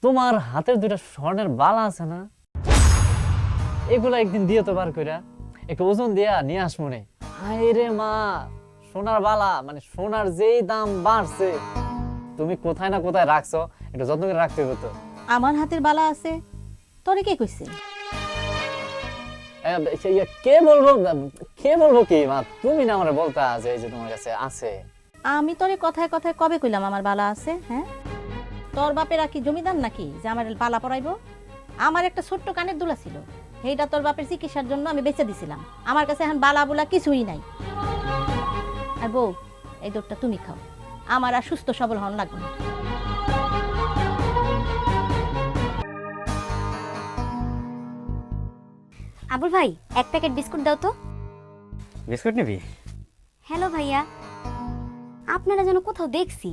তোমার হাতের দুইটা স্বর্ণের বালা আছে না, এগুলা একদিন দিয়ে তো বার কইরা একটু ওজন দিয়া নিয়ে আসবো রে। হায় রে মা, সোনার বালা মানে সোনার যেই দাম বাড়ছে, তুমি কোথায় না কোথায় রাখছো, একটু যত্ন করে রাখতে হবে তো। আমার হাতের বালা আছে, তোরে কে কইছে? কে বলবো, কে বলবো কি মা, তুমি না আমার বলতে আছে এই যে তোমার কাছে আছে। আমি তোরে কথায় কথায় কবে কইলাম আমার বালা আছে? হ্যাঁ, তোর বাপেরা কি জমিদার নাকি যে আমার বালা পরাইবো? আমার একটা ছোট্ট কানের দুলা ছিল, সেইটা তোর বাপের চিকিৎসার জন্য আমি বেচে দিছিলাম। আমার কাছে এখন বালা বুলা কিছুই নাই। আর বউ, এই দুধটা তুমি খাও, আমার আর সুস্থ সবল হন লাগবে না। আবুল ভাই, এক প্যাকেট বিস্কুট দাও তো। বিস্কুট নিবি? হ্যালো ভাইয়া, আপনারা যেন কোথাও দেখছি।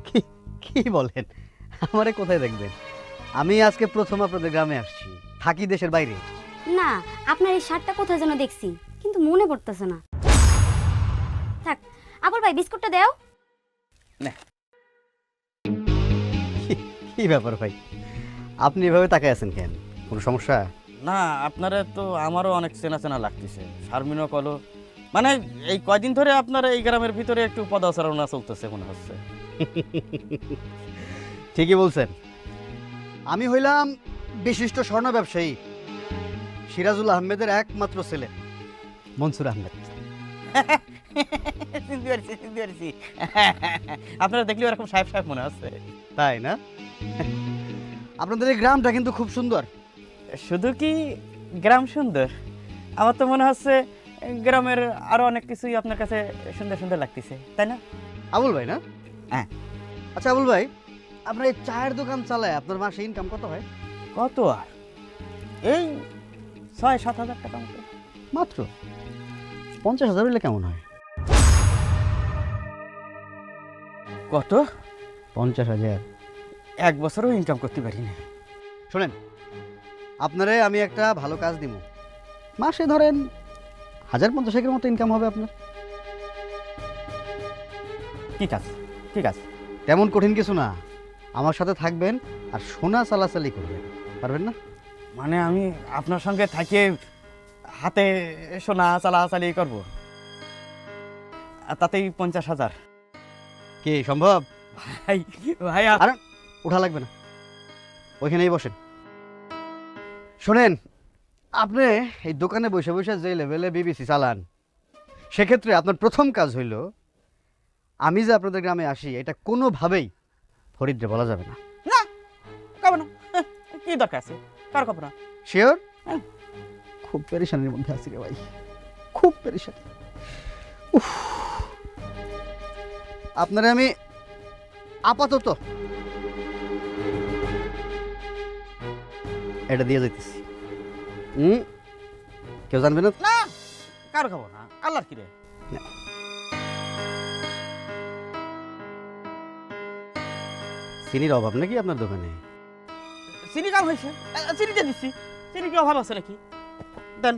কি কি বলেন, আমারে কোথায় দেখবেন? আমি আজকে প্রথম আপনাদের গ্রামে আসছি, থাকি দেশের বাইরে। না, আপনার এই শার্টটা কোথায় যেন দেখছি, কিন্তু মনে পড়তেছে না। থাক, আবুল ভাই বিস্কুটটা দাও। কি ব্যাপার ভাই, আপনি এভাবে তাকায় আছেন কেন? কোনো সমস্যা? না, আপনারা তো আমারও অনেক চেনা চেনা লাগতেছে। শারমিনও কলো, মানে এই কয়দিন ধরে আপনার এই গ্রামের ভিতরে একটু পদাচারণা চলতেছে মনে হচ্ছে। ঠিকই বলছেন। আমি হইলাম বিশিষ্ট স্বর্ণ ব্যবসায়ী সিরাজুল আহমেদের একমাত্র ছেলে মনসুর আহমেদ। চিনতে পারছি, চিনতে পারছি। আপনারা দেখলে এরকম সাহেব সাহেব মনে হচ্ছে, তাই না? আপনাদের এই গ্রামটা কিন্তু খুব সুন্দর। শুধু কি গ্রাম সুন্দর, আমার তো মনে হচ্ছে গ্রামের আরো অনেক কিছুই আপনার কাছে সুন্দর সুন্দর লাগতেছে, তাই না? আবুল ভাই না? হ্যাঁ। আচ্ছা আবুল ভাই, আপনার এই চায়ের দোকান চালায় আপনার মাসে ইনকাম কত হয়? কত আর, এই ৬-৭ হাজার টাকা মতো। মাত্র 50,000 হইলে কেমন হয়? কত? 50,000। এক বছরও ইনকাম করতে পারি না। শোনেন, আপনারে আমি একটা ভালো কাজ দিব, মাসে ধরেন 1,050 মতো ইনকাম হবে আপনার। ঠিক আছে, ঠিক আছে। তেমন কঠিন কিছু না, আমার সাথে থাকবেন আর সোনা চালাচালি করবেন, পারবেন না? মানে আমি আপনার সঙ্গে থাকে হাতে সোনা চালাচালি করবো, আর তাতেই 50,000। কি সম্ভব? ভাই ভাই আর ওঠা লাগবে না, ওইখানেই বসেন। শোনেন, আপনি এই দোকানে বসে বসে যে লেভেলে বিবিসি চালান, সেক্ষেত্রে আপনার প্রথম কাজ হইল, আমি যে আপনাদের গ্রামে আসি এটা কোনোভাবেই ফরিদরে বলা যাবে না। না, কব না, কি দরকার আছে, কার কব না। শিওর? হ্যাঁ। খুব পেরেশানির মধ্যে আছি রে ভাই, খুব পেরেশানি। উফ, আপনারে আমি আপাতত এটা দিয়ে যাইতেছি। কেউ জানবে না? না, কার খাবো না, আল্লাহর কি রে। চিনির অভাব নাকি আপনার দোকানে? চিনি কাম হয়েছে, চিনিতে দিচ্ছি, চিনি কি অভাব আছে নাকি? দেন।